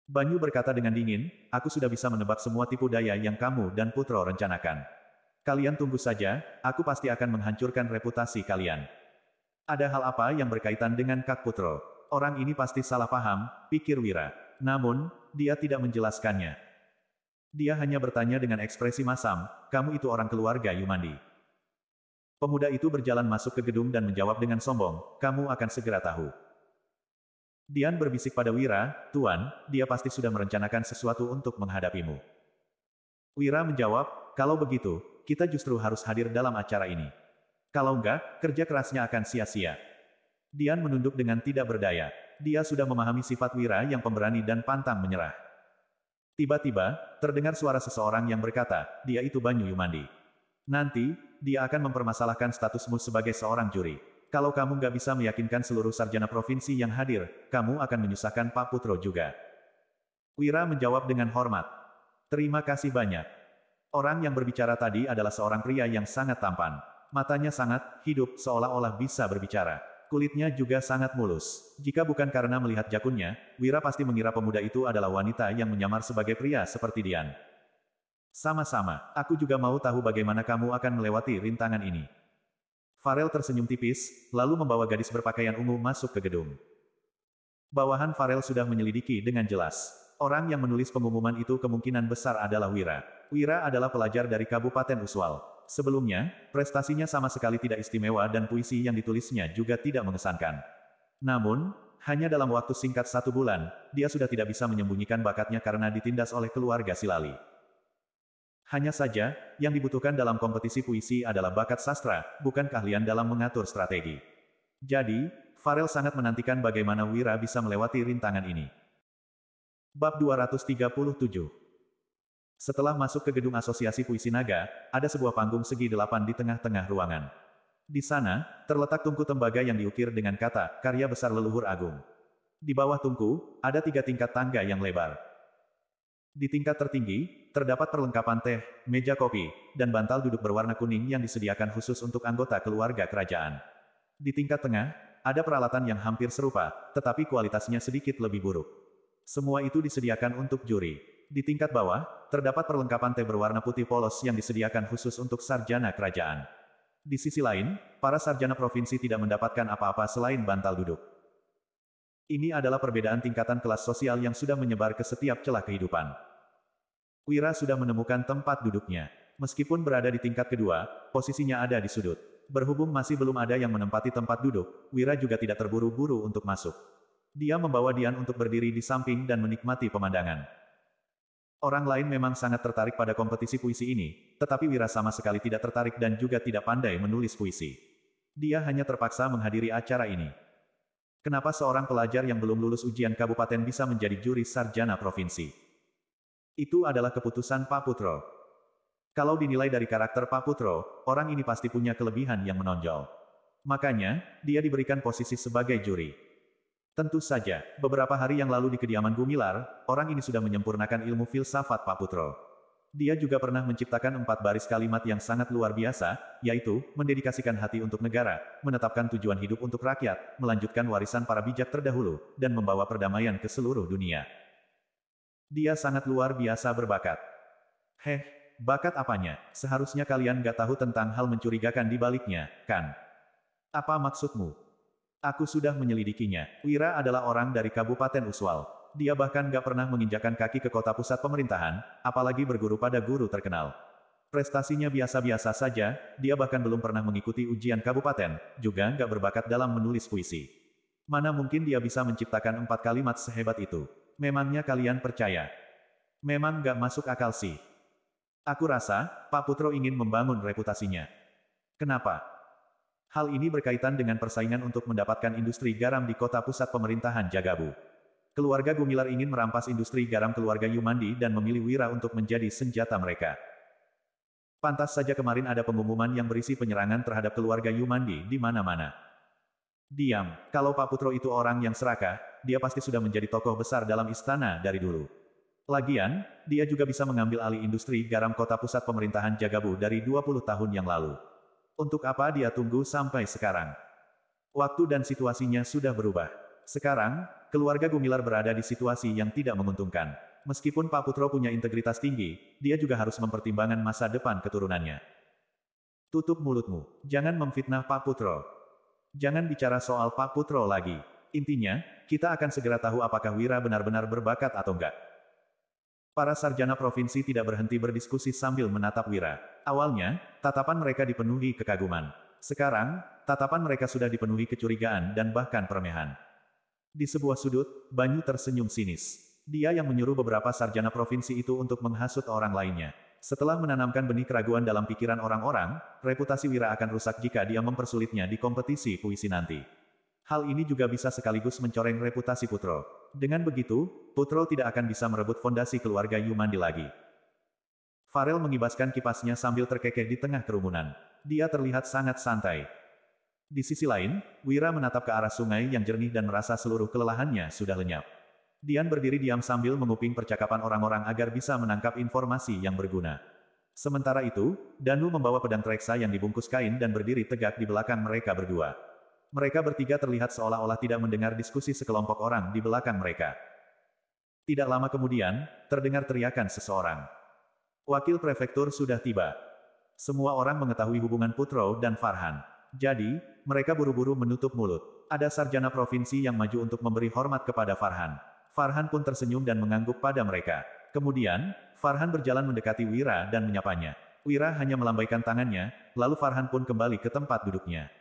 Banyu berkata dengan dingin, aku sudah bisa menebak semua tipu daya yang kamu dan Putro rencanakan. Kalian tunggu saja, aku pasti akan menghancurkan reputasi kalian. Ada hal apa yang berkaitan dengan Kak Putro? Orang ini pasti salah paham, pikir Wira. Namun, dia tidak menjelaskannya. Dia hanya bertanya dengan ekspresi masam, kamu itu orang keluarga Yumandi. Pemuda itu berjalan masuk ke gedung dan menjawab dengan sombong, kamu akan segera tahu. Dian berbisik pada Wira, Tuan, dia pasti sudah merencanakan sesuatu untuk menghadapimu. Wira menjawab, kalau begitu, kita justru harus hadir dalam acara ini. Kalau enggak, kerja kerasnya akan sia-sia. Dian menunduk dengan tidak berdaya. Dia sudah memahami sifat Wira yang pemberani dan pantang menyerah. Tiba-tiba, terdengar suara seseorang yang berkata, dia itu Banyu Yumandi. Nanti, dia akan mempermasalahkan statusmu sebagai seorang juri. Kalau kamu nggak bisa meyakinkan seluruh sarjana provinsi yang hadir, kamu akan menyusahkan Pak Putro juga. Wira menjawab dengan hormat. Terima kasih banyak. Orang yang berbicara tadi adalah seorang pria yang sangat tampan. Matanya sangat hidup, seolah-olah bisa berbicara. Kulitnya juga sangat mulus. Jika bukan karena melihat jakunnya, Wira pasti mengira pemuda itu adalah wanita yang menyamar sebagai pria seperti Dian. Sama-sama, aku juga mau tahu bagaimana kamu akan melewati rintangan ini. Farel tersenyum tipis, lalu membawa gadis berpakaian ungu masuk ke gedung. Bawahan Farel sudah menyelidiki dengan jelas. Orang yang menulis pengumuman itu kemungkinan besar adalah Wira. Wira adalah pelajar dari Kabupaten Uswal. Sebelumnya, prestasinya sama sekali tidak istimewa dan puisi yang ditulisnya juga tidak mengesankan. Namun, hanya dalam waktu singkat 1 bulan, dia sudah tidak bisa menyembunyikan bakatnya karena ditindas oleh keluarga Silali. Hanya saja, yang dibutuhkan dalam kompetisi puisi adalah bakat sastra, bukan keahlian dalam mengatur strategi. Jadi, Farel sangat menantikan bagaimana Wira bisa melewati rintangan ini. Bab 237. Setelah masuk ke gedung Asosiasi Puisi Naga, ada sebuah panggung segi 8 di tengah-tengah ruangan. Di sana, terletak tungku tembaga yang diukir dengan kata, karya besar leluhur agung. Di bawah tungku, ada 3 tingkat tangga yang lebar. Di tingkat tertinggi, terdapat perlengkapan teh, meja kopi, dan bantal duduk berwarna kuning yang disediakan khusus untuk anggota keluarga kerajaan. Di tingkat tengah, ada peralatan yang hampir serupa, tetapi kualitasnya sedikit lebih buruk. Semua itu disediakan untuk juri. Di tingkat bawah, terdapat perlengkapan teh berwarna putih polos yang disediakan khusus untuk sarjana kerajaan. Di sisi lain, para sarjana provinsi tidak mendapatkan apa-apa selain bantal duduk. Ini adalah perbedaan tingkatan kelas sosial yang sudah menyebar ke setiap celah kehidupan. Wira sudah menemukan tempat duduknya. Meskipun berada di tingkat kedua, posisinya ada di sudut. Berhubung masih belum ada yang menempati tempat duduk, Wira juga tidak terburu-buru untuk masuk. Dia membawa Dian untuk berdiri di samping dan menikmati pemandangan. Orang lain memang sangat tertarik pada kompetisi puisi ini, tetapi Wira sama sekali tidak tertarik dan juga tidak pandai menulis puisi. Dia hanya terpaksa menghadiri acara ini. Kenapa seorang pelajar yang belum lulus ujian kabupaten bisa menjadi juri sarjana provinsi? Itu adalah keputusan Pak Putro. Kalau dinilai dari karakter Pak Putro, orang ini pasti punya kelebihan yang menonjol. Makanya, dia diberikan posisi sebagai juri. Tentu saja, beberapa hari yang lalu di kediaman Gumilar, orang ini sudah menyempurnakan ilmu filsafat Pak Putro. Dia juga pernah menciptakan 4 baris kalimat yang sangat luar biasa, yaitu, mendedikasikan hati untuk negara, menetapkan tujuan hidup untuk rakyat, melanjutkan warisan para bijak terdahulu, dan membawa perdamaian ke seluruh dunia. Dia sangat luar biasa berbakat. Heh, bakat apanya? Seharusnya kalian gak tahu tentang hal mencurigakan di baliknya, kan? Apa maksudmu? Aku sudah menyelidikinya. Wira adalah orang dari Kabupaten Uswal. Dia bahkan gak pernah menginjakan kaki ke kota pusat pemerintahan, apalagi berguru pada guru terkenal. Prestasinya biasa-biasa saja, dia bahkan belum pernah mengikuti ujian kabupaten, juga gak berbakat dalam menulis puisi. Mana mungkin dia bisa menciptakan 4 kalimat sehebat itu? Memangnya kalian percaya? Memang gak masuk akal sih. Aku rasa, Pak Putro ingin membangun reputasinya. Kenapa? Hal ini berkaitan dengan persaingan untuk mendapatkan industri garam di kota pusat pemerintahan Jagabu. Keluarga Gumilar ingin merampas industri garam keluarga Yumandi dan memilih Wira untuk menjadi senjata mereka. Pantas saja kemarin ada pengumuman yang berisi penyerangan terhadap keluarga Yumandi di mana-mana. Diam, kalau Pak Putro itu orang yang serakah, dia pasti sudah menjadi tokoh besar dalam istana dari dulu. Lagian, dia juga bisa mengambil alih industri garam kota pusat pemerintahan Jagabu dari 20 tahun yang lalu. Untuk apa dia tunggu sampai sekarang? Waktu dan situasinya sudah berubah. Sekarang, keluarga Gumilar berada di situasi yang tidak menguntungkan. Meskipun Pak Putro punya integritas tinggi, dia juga harus mempertimbangkan masa depan keturunannya. Tutup mulutmu. Jangan memfitnah Pak Putro. Jangan bicara soal Pak Putro lagi. Intinya, kita akan segera tahu apakah Wira benar-benar berbakat atau enggak. Para sarjana provinsi tidak berhenti berdiskusi sambil menatap Wira. Awalnya, tatapan mereka dipenuhi kekaguman. Sekarang, tatapan mereka sudah dipenuhi kecurigaan dan bahkan peremehan. Di sebuah sudut, Banyu tersenyum sinis. Dia yang menyuruh beberapa sarjana provinsi itu untuk menghasut orang lainnya. Setelah menanamkan benih keraguan dalam pikiran orang-orang, reputasi Wira akan rusak jika dia mempersulitnya di kompetisi puisi nanti. Hal ini juga bisa sekaligus mencoreng reputasi Putro. Dengan begitu, Putro tidak akan bisa merebut fondasi keluarga Yumandi lagi. Farel mengibaskan kipasnya sambil terkekeh di tengah kerumunan. Dia terlihat sangat santai. Di sisi lain, Wira menatap ke arah sungai yang jernih dan merasa seluruh kelelahannya sudah lenyap. Dian berdiri diam sambil menguping percakapan orang-orang agar bisa menangkap informasi yang berguna. Sementara itu, Danu membawa pedang treksa yang dibungkus kain dan berdiri tegak di belakang mereka berdua. Mereka bertiga terlihat seolah-olah tidak mendengar diskusi sekelompok orang di belakang mereka. Tidak lama kemudian, terdengar teriakan seseorang. Wakil prefektur sudah tiba. Semua orang mengetahui hubungan Putro dan Farhan. Jadi, mereka buru-buru menutup mulut. Ada sarjana provinsi yang maju untuk memberi hormat kepada Farhan. Farhan pun tersenyum dan mengangguk pada mereka. Kemudian, Farhan berjalan mendekati Wira dan menyapanya. Wira hanya melambaikan tangannya, lalu Farhan pun kembali ke tempat duduknya.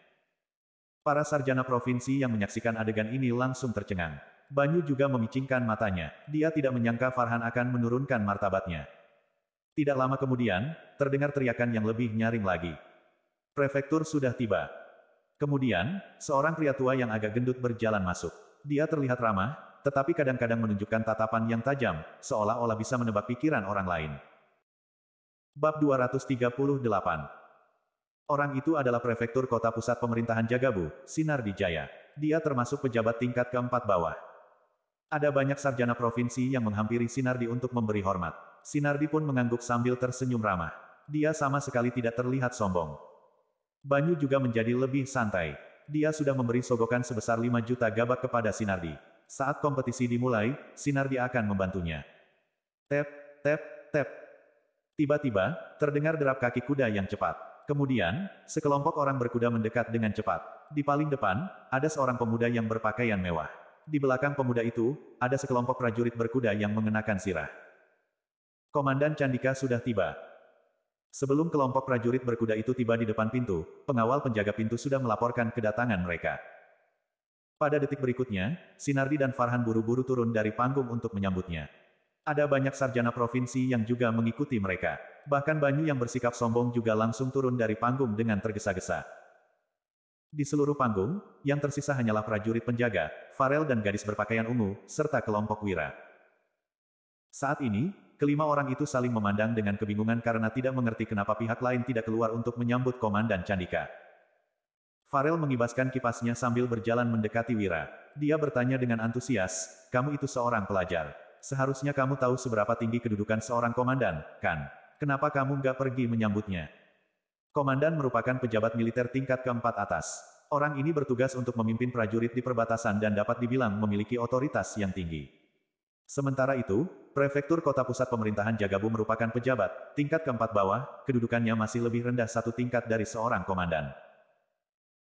Para sarjana provinsi yang menyaksikan adegan ini langsung tercengang. Banyu juga memicingkan matanya. Dia tidak menyangka Farhan akan menurunkan martabatnya. Tidak lama kemudian, terdengar teriakan yang lebih nyaring lagi. Prefektur sudah tiba. Kemudian, seorang pria tua yang agak gendut berjalan masuk. Dia terlihat ramah, tetapi kadang-kadang menunjukkan tatapan yang tajam, seolah-olah bisa menebak pikiran orang lain. Bab 238. Orang itu adalah prefektur kota pusat pemerintahan Jagabu, Sinardi Jaya. Dia termasuk pejabat tingkat keempat bawah. Ada banyak sarjana provinsi yang menghampiri Sinardi untuk memberi hormat. Sinardi pun mengangguk sambil tersenyum ramah. Dia sama sekali tidak terlihat sombong. Banyu juga menjadi lebih santai. Dia sudah memberi sogokan sebesar 5 juta gabak kepada Sinardi. Saat kompetisi dimulai, Sinardi akan membantunya. Tep, tep, tep. Tiba-tiba, terdengar derap kaki kuda yang cepat. Kemudian, sekelompok orang berkuda mendekat dengan cepat. Di paling depan, ada seorang pemuda yang berpakaian mewah. Di belakang pemuda itu, ada sekelompok prajurit berkuda yang mengenakan sirah. Komandan Candika sudah tiba. Sebelum kelompok prajurit berkuda itu tiba di depan pintu, pengawal penjaga pintu sudah melaporkan kedatangan mereka. Pada detik berikutnya, Sinardi dan Farhan buru-buru turun dari panggung untuk menyambutnya. Ada banyak sarjana provinsi yang juga mengikuti mereka. Bahkan Banyu yang bersikap sombong juga langsung turun dari panggung dengan tergesa-gesa. Di seluruh panggung, yang tersisa hanyalah prajurit penjaga, Farel dan gadis berpakaian ungu, serta kelompok Wira. Saat ini, kelima orang itu saling memandang dengan kebingungan karena tidak mengerti kenapa pihak lain tidak keluar untuk menyambut Komandan Candika. Farel mengibaskan kipasnya sambil berjalan mendekati Wira. Dia bertanya dengan antusias, "Kamu itu seorang pelajar. Seharusnya kamu tahu seberapa tinggi kedudukan seorang komandan, kan? Kenapa kamu nggak pergi menyambutnya?" Komandan merupakan pejabat militer tingkat keempat atas. Orang ini bertugas untuk memimpin prajurit di perbatasan dan dapat dibilang memiliki otoritas yang tinggi. Sementara itu, prefektur kota pusat pemerintahan Jagabu merupakan pejabat tingkat keempat bawah, kedudukannya masih lebih rendah satu tingkat dari seorang komandan.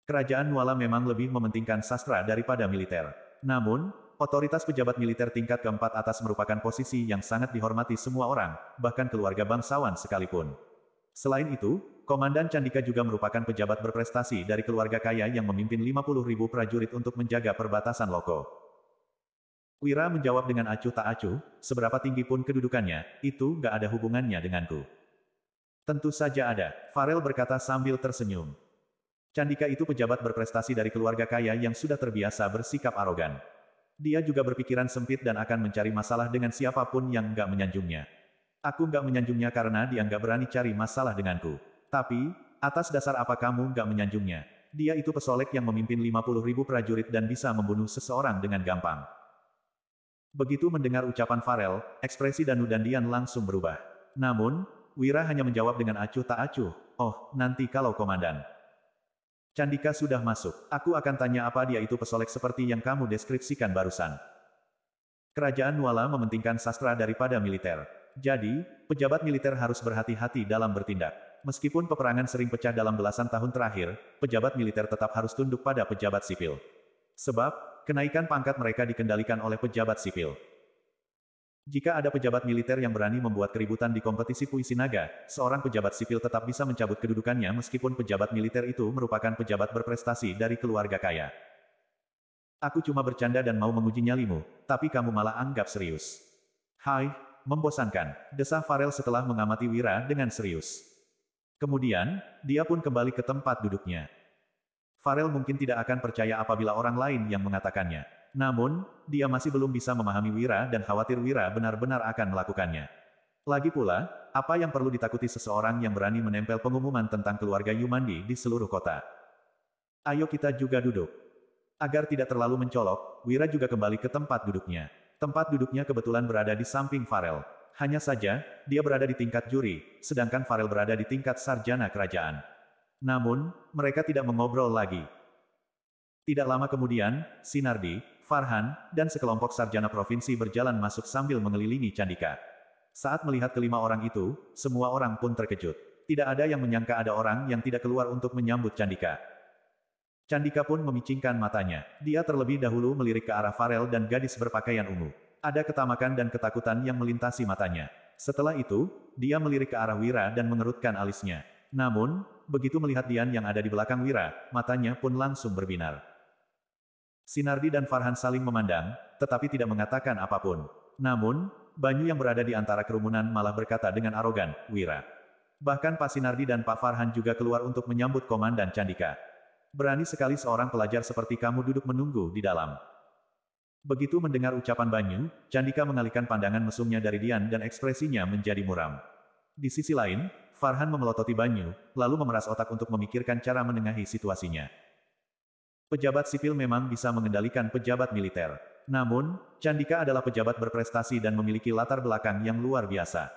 Kerajaan Nuala memang lebih mementingkan sastra daripada militer. Namun, otoritas pejabat militer tingkat keempat atas merupakan posisi yang sangat dihormati semua orang, bahkan keluarga bangsawan sekalipun. Selain itu, Komandan Candika juga merupakan pejabat berprestasi dari keluarga kaya yang memimpin 50.000 prajurit untuk menjaga perbatasan Loko. Wira menjawab dengan acuh tak acuh, "Seberapa tinggi pun kedudukannya, itu nggak ada hubungannya denganku." "Tentu saja ada," Farel berkata sambil tersenyum. Candika itu pejabat berprestasi dari keluarga kaya yang sudah terbiasa bersikap arogan. Dia juga berpikiran sempit dan akan mencari masalah dengan siapapun yang nggak menyanjungnya. "Aku nggak menyanjungnya karena dia nggak berani cari masalah denganku. Tapi, atas dasar apa kamu nggak menyanjungnya? Dia itu pesolek yang memimpin 50.000 prajurit dan bisa membunuh seseorang dengan gampang." Begitu mendengar ucapan Farel, ekspresi Danu dan Dian langsung berubah. Namun, Wira hanya menjawab dengan acuh tak acuh, "Oh, nanti kalau komandan." Candika sudah masuk. Aku akan tanya apa dia itu pesolek seperti yang kamu deskripsikan barusan. Kerajaan Nuala mementingkan sastra daripada militer. Jadi, pejabat militer harus berhati-hati dalam bertindak. Meskipun peperangan sering pecah dalam belasan tahun terakhir, pejabat militer tetap harus tunduk pada pejabat sipil. Sebab, kenaikan pangkat mereka dikendalikan oleh pejabat sipil. Jika ada pejabat militer yang berani membuat keributan di kompetisi puisi naga, seorang pejabat sipil tetap bisa mencabut kedudukannya meskipun pejabat militer itu merupakan pejabat berprestasi dari keluarga kaya. Aku cuma bercanda dan mau menguji nyalimu, tapi kamu malah anggap serius. Hai, membosankan, desah Farel setelah mengamati Wira dengan serius. Kemudian, dia pun kembali ke tempat duduknya. Farel mungkin tidak akan percaya apabila orang lain yang mengatakannya. Namun, dia masih belum bisa memahami Wira dan khawatir Wira benar-benar akan melakukannya. Lagi pula, apa yang perlu ditakuti seseorang yang berani menempel pengumuman tentang keluarga Yumandi di seluruh kota? Ayo kita juga duduk. Agar tidak terlalu mencolok, Wira juga kembali ke tempat duduknya. Tempat duduknya kebetulan berada di samping Farel. Hanya saja, dia berada di tingkat juri, sedangkan Farel berada di tingkat sarjana kerajaan. Namun, mereka tidak mengobrol lagi. Tidak lama kemudian, Sinardi, Farhan, dan sekelompok sarjana provinsi berjalan masuk sambil mengelilingi Candika. Saat melihat kelima orang itu, semua orang pun terkejut. Tidak ada yang menyangka ada orang yang tidak keluar untuk menyambut Candika. Candika pun memicingkan matanya. Dia terlebih dahulu melirik ke arah Farel dan gadis berpakaian ungu. Ada ketamakan dan ketakutan yang melintasi matanya. Setelah itu, dia melirik ke arah Wira dan mengerutkan alisnya. Namun, begitu melihat Dian yang ada di belakang Wira, matanya pun langsung berbinar. Sinardi dan Farhan saling memandang, tetapi tidak mengatakan apapun. Namun, Banyu yang berada di antara kerumunan malah berkata dengan arogan, "Wira." Bahkan Pak Sinardi dan Pak Farhan juga keluar untuk menyambut Komandan Candika. "Berani sekali seorang pelajar seperti kamu duduk menunggu di dalam." Begitu mendengar ucapan Banyu, Candika mengalihkan pandangan mesumnya dari Dian dan ekspresinya menjadi muram. Di sisi lain, Farhan memelototi Banyu, lalu memeras otak untuk memikirkan cara menengahi situasinya. Pejabat sipil memang bisa mengendalikan pejabat militer. Namun, Candika adalah pejabat berprestasi dan memiliki latar belakang yang luar biasa.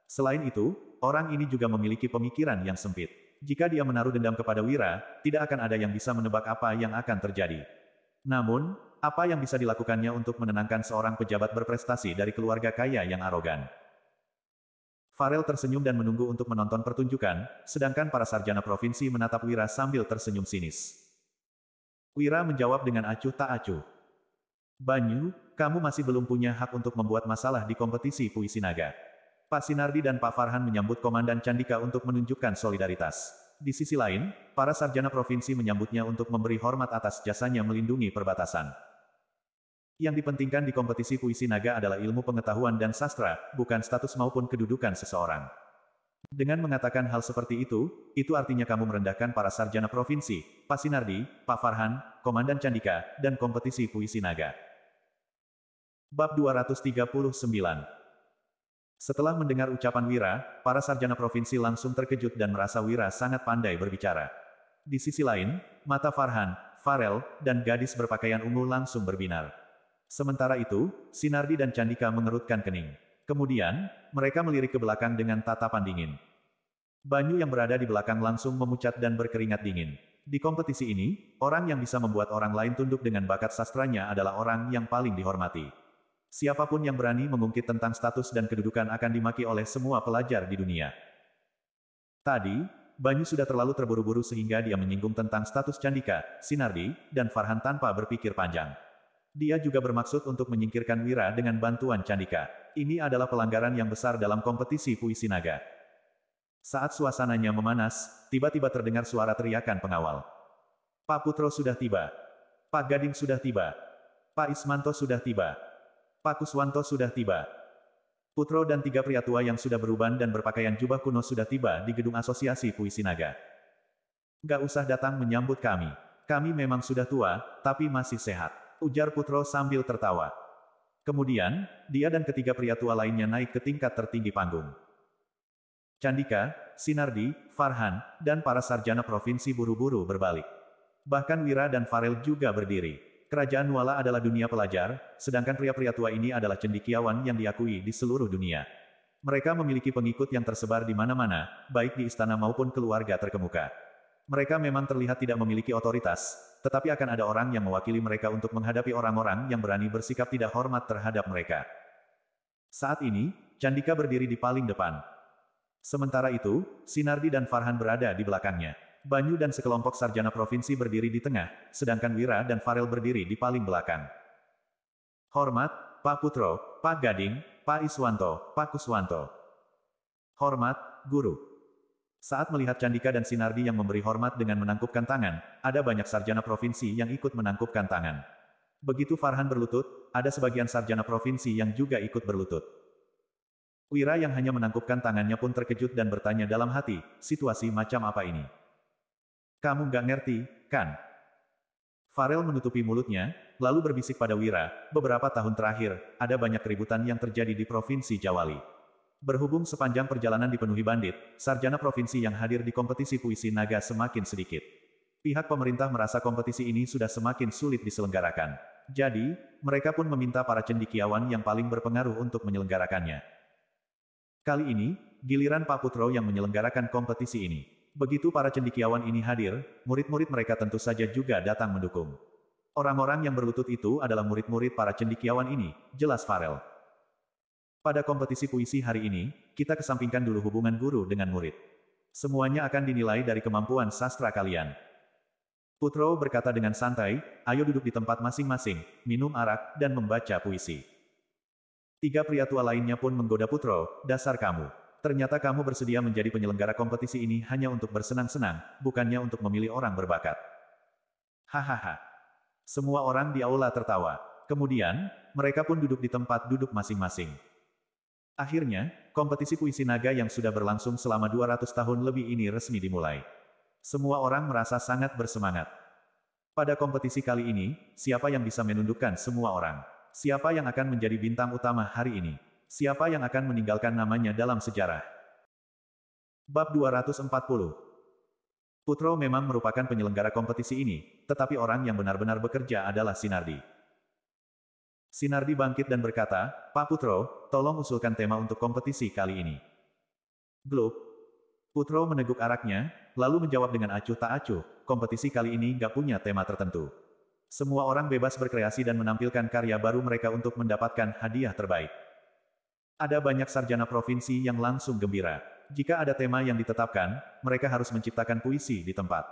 Selain itu, orang ini juga memiliki pemikiran yang sempit. Jika dia menaruh dendam kepada Wira, tidak akan ada yang bisa menebak apa yang akan terjadi. Namun, apa yang bisa dilakukannya untuk menenangkan seorang pejabat berprestasi dari keluarga kaya yang arogan? Farel tersenyum dan menunggu untuk menonton pertunjukan, sedangkan para sarjana provinsi menatap Wira sambil tersenyum sinis. Wira menjawab dengan acuh tak acuh. "Banyu, kamu masih belum punya hak untuk membuat masalah di kompetisi puisi naga." Pak Sinardi dan Pak Farhan menyambut Komandan Candika untuk menunjukkan solidaritas. Di sisi lain, para sarjana provinsi menyambutnya untuk memberi hormat atas jasanya melindungi perbatasan. Yang dipentingkan di kompetisi puisi naga adalah ilmu pengetahuan dan sastra, bukan status maupun kedudukan seseorang. Dengan mengatakan hal seperti itu artinya kamu merendahkan para sarjana provinsi, Pak Sinardi, Pak Farhan, Komandan Candika, dan kompetisi puisi naga. Bab 239. Setelah mendengar ucapan Wira, para sarjana provinsi langsung terkejut dan merasa Wira sangat pandai berbicara. Di sisi lain, mata Farhan, Farel, dan gadis berpakaian ungu langsung berbinar. Sementara itu, Sinardi dan Candika mengerutkan kening. Kemudian, mereka melirik ke belakang dengan tatapan dingin. Banyu yang berada di belakang langsung memucat dan berkeringat dingin. Di kompetisi ini, orang yang bisa membuat orang lain tunduk dengan bakat sastranya adalah orang yang paling dihormati. Siapapun yang berani mengungkit tentang status dan kedudukan akan dimaki oleh semua pelajar di dunia. Tadi, Banyu sudah terlalu terburu-buru sehingga dia menyinggung tentang status Candika, Sinardi, dan Farhan tanpa berpikir panjang. Dia juga bermaksud untuk menyingkirkan Wira dengan bantuan Candika. Ini adalah pelanggaran yang besar dalam kompetisi puisi naga. Saat suasananya memanas, tiba-tiba terdengar suara teriakan pengawal. "Pak Putro sudah tiba. Pak Gading sudah tiba. Pak Ismanto sudah tiba. Pak Kuswanto sudah tiba." Putro dan 3 pria tua yang sudah beruban dan berpakaian jubah kuno sudah tiba di gedung asosiasi puisi naga. "Gak usah datang menyambut kami. Kami memang sudah tua, tapi masih sehat," ujar Putro sambil tertawa. Kemudian, dia dan ketiga pria tua lainnya naik ke tingkat tertinggi panggung. Candika, Sinardi, Farhan, dan para sarjana provinsi buru-buru berbalik. Bahkan Wira dan Farel juga berdiri. Kerajaan Nuala adalah dunia pelajar, sedangkan pria-pria tua ini adalah cendekiawan yang diakui di seluruh dunia. Mereka memiliki pengikut yang tersebar di mana-mana, baik di istana maupun keluarga terkemuka. Mereka memang terlihat tidak memiliki otoritas, tetapi akan ada orang yang mewakili mereka untuk menghadapi orang-orang yang berani bersikap tidak hormat terhadap mereka. Saat ini, Candika berdiri di paling depan. Sementara itu, Sinardi dan Farhan berada di belakangnya. Banyu dan sekelompok sarjana provinsi berdiri di tengah, sedangkan Wira dan Farel berdiri di paling belakang. Hormat, Pak Putro, Pak Gading, Pak Iswanto, Pak Kuswanto. Hormat, Guru. Saat melihat Candika dan Sinardi yang memberi hormat dengan menangkupkan tangan, ada banyak sarjana provinsi yang ikut menangkupkan tangan. Begitu Farhan berlutut, ada sebagian sarjana provinsi yang juga ikut berlutut. Wira yang hanya menangkupkan tangannya pun terkejut dan bertanya dalam hati, situasi macam apa ini? Kamu nggak ngerti, kan? Farel menutupi mulutnya, lalu berbisik pada Wira, beberapa tahun terakhir, ada banyak keributan yang terjadi di Provinsi Jawali. Berhubung sepanjang perjalanan dipenuhi bandit, sarjana provinsi yang hadir di kompetisi puisi naga semakin sedikit. Pihak pemerintah merasa kompetisi ini sudah semakin sulit diselenggarakan. Jadi, mereka pun meminta para cendekiawan yang paling berpengaruh untuk menyelenggarakannya. Kali ini, giliran Pak Putro yang menyelenggarakan kompetisi ini. Begitu para cendekiawan ini hadir, murid-murid mereka tentu saja juga datang mendukung. Orang-orang yang berlutut itu adalah murid-murid para cendekiawan ini, jelas Farel. Pada kompetisi puisi hari ini, kita kesampingkan dulu hubungan guru dengan murid. Semuanya akan dinilai dari kemampuan sastra kalian. Putro berkata dengan santai, ayo duduk di tempat masing-masing, minum arak, dan membaca puisi. Tiga pria tua lainnya pun menggoda Putro, dasar kamu. Ternyata kamu bersedia menjadi penyelenggara kompetisi ini hanya untuk bersenang-senang, bukannya untuk memilih orang berbakat. Hahaha. Semua orang di aula tertawa. Kemudian, mereka pun duduk di tempat duduk masing-masing. Akhirnya, kompetisi puisi naga yang sudah berlangsung selama 200 tahun lebih ini resmi dimulai. Semua orang merasa sangat bersemangat. Pada kompetisi kali ini, siapa yang bisa menundukkan semua orang? Siapa yang akan menjadi bintang utama hari ini? Siapa yang akan meninggalkan namanya dalam sejarah? Bab 240. Putro memang merupakan penyelenggara kompetisi ini, tetapi orang yang benar-benar bekerja adalah Sinardi. Sinardi bangkit dan berkata, Pak Putro, tolong usulkan tema untuk kompetisi kali ini. Blub. Putro meneguk araknya, lalu menjawab dengan acuh tak acuh, kompetisi kali ini nggak punya tema tertentu. Semua orang bebas berkreasi dan menampilkan karya baru mereka untuk mendapatkan hadiah terbaik. Ada banyak sarjana provinsi yang langsung gembira. Jika ada tema yang ditetapkan, mereka harus menciptakan puisi di tempat.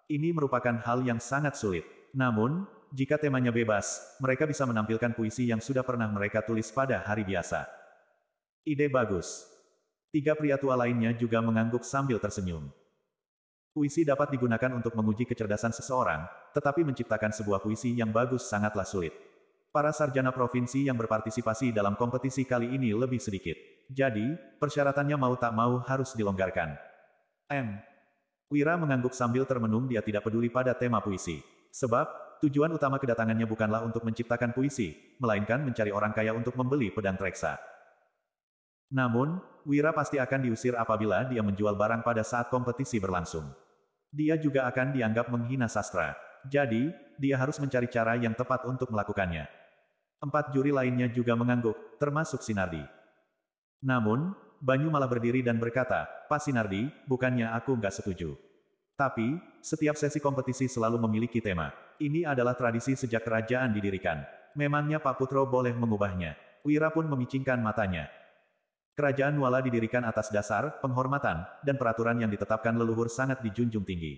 Ini merupakan hal yang sangat sulit. Namun, jika temanya bebas, mereka bisa menampilkan puisi yang sudah pernah mereka tulis pada hari biasa. Ide bagus. Tiga pria tua lainnya juga mengangguk sambil tersenyum. Puisi dapat digunakan untuk menguji kecerdasan seseorang, tetapi menciptakan sebuah puisi yang bagus sangatlah sulit. Para sarjana provinsi yang berpartisipasi dalam kompetisi kali ini lebih sedikit. Jadi, persyaratannya mau tak mau harus dilonggarkan. Wira mengangguk sambil termenung, dia tidak peduli pada tema puisi. Sebab, tujuan utama kedatangannya bukanlah untuk menciptakan puisi, melainkan mencari orang kaya untuk membeli pedang Treksa. Namun, Wira pasti akan diusir apabila dia menjual barang pada saat kompetisi berlangsung. Dia juga akan dianggap menghina sastra. Jadi, dia harus mencari cara yang tepat untuk melakukannya. 4 juri lainnya juga mengangguk, termasuk Sinardi. Namun, Banyu malah berdiri dan berkata, Pak Sinardi, bukannya aku nggak setuju. Tapi, setiap sesi kompetisi selalu memiliki tema. Ini adalah tradisi sejak kerajaan didirikan. Memangnya Pak Putro boleh mengubahnya? Wira pun memicingkan matanya. Kerajaan Nuala didirikan atas dasar, penghormatan, dan peraturan yang ditetapkan leluhur sangat dijunjung tinggi.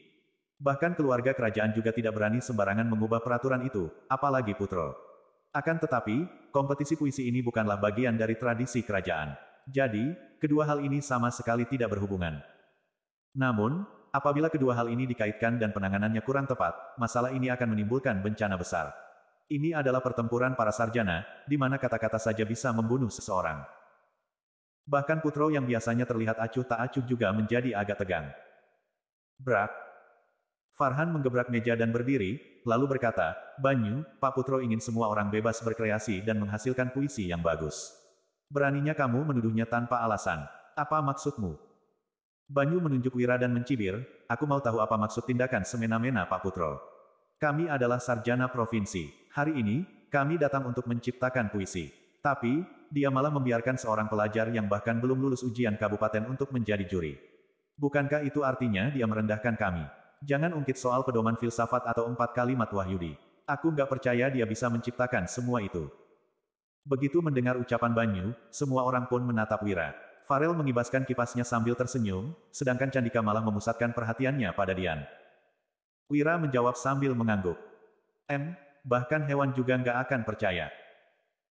Bahkan keluarga kerajaan juga tidak berani sembarangan mengubah peraturan itu, apalagi Putro. Akan tetapi, kompetisi puisi ini bukanlah bagian dari tradisi kerajaan. Jadi, kedua hal ini sama sekali tidak berhubungan. Namun, apabila kedua hal ini dikaitkan dan penanganannya kurang tepat, masalah ini akan menimbulkan bencana besar. Ini adalah pertempuran para sarjana, di mana kata-kata saja bisa membunuh seseorang. Bahkan Putro yang biasanya terlihat acuh tak acuh juga menjadi agak tegang. Brak. Farhan menggebrak meja dan berdiri, lalu berkata, Banyu, Pak Putro ingin semua orang bebas berkreasi dan menghasilkan puisi yang bagus. Beraninya kamu menuduhnya tanpa alasan. Apa maksudmu? Banyu menunjuk Wira dan mencibir, aku mau tahu apa maksud tindakan semena-mena Pak Putro. Kami adalah sarjana provinsi. Hari ini, kami datang untuk menciptakan puisi. Tapi, dia malah membiarkan seorang pelajar yang bahkan belum lulus ujian kabupaten untuk menjadi juri. Bukankah itu artinya dia merendahkan kami? Jangan ungkit soal pedoman filsafat atau 4 kalimat Wahyudi. Aku nggak percaya dia bisa menciptakan semua itu. Begitu mendengar ucapan Banyu, semua orang pun menatap Wira. Farel mengibaskan kipasnya sambil tersenyum, sedangkan Candika malah memusatkan perhatiannya pada Dian. Wira menjawab sambil mengangguk. Bahkan hewan juga nggak akan percaya.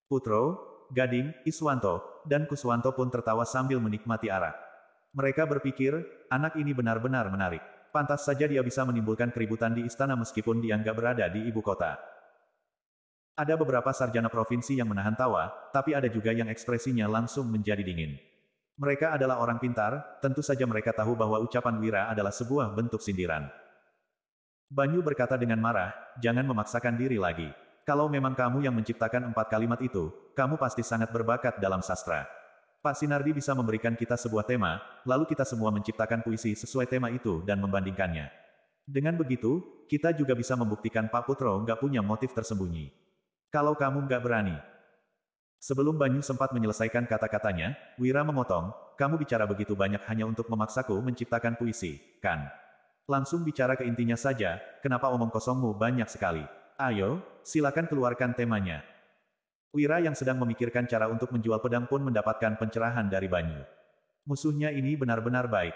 Putro, Gading, Iswanto, dan Kuswanto pun tertawa sambil menikmati arak. Mereka berpikir, anak ini benar-benar menarik. Pantas saja dia bisa menimbulkan keributan di istana meskipun dia nggak berada di ibu kota. Ada beberapa sarjana provinsi yang menahan tawa, tapi ada juga yang ekspresinya langsung menjadi dingin. Mereka adalah orang pintar, tentu saja mereka tahu bahwa ucapan Wira adalah sebuah bentuk sindiran. Banyu berkata dengan marah, jangan memaksakan diri lagi. Kalau memang kamu yang menciptakan 4 kalimat itu, kamu pasti sangat berbakat dalam sastra. Pak Sinardi bisa memberikan kita sebuah tema, lalu kita semua menciptakan puisi sesuai tema itu dan membandingkannya. Dengan begitu, kita juga bisa membuktikan Pak Putro nggak punya motif tersembunyi. Kalau kamu nggak berani. Sebelum Banyu sempat menyelesaikan kata-katanya, Wira memotong, kamu bicara begitu banyak hanya untuk memaksaku menciptakan puisi, kan? Langsung bicara ke intinya saja, kenapa omong kosongmu banyak sekali? Ayo, silakan keluarkan temanya. Wira yang sedang memikirkan cara untuk menjual pedang pun mendapatkan pencerahan dari Banyu. Musuhnya ini benar-benar baik.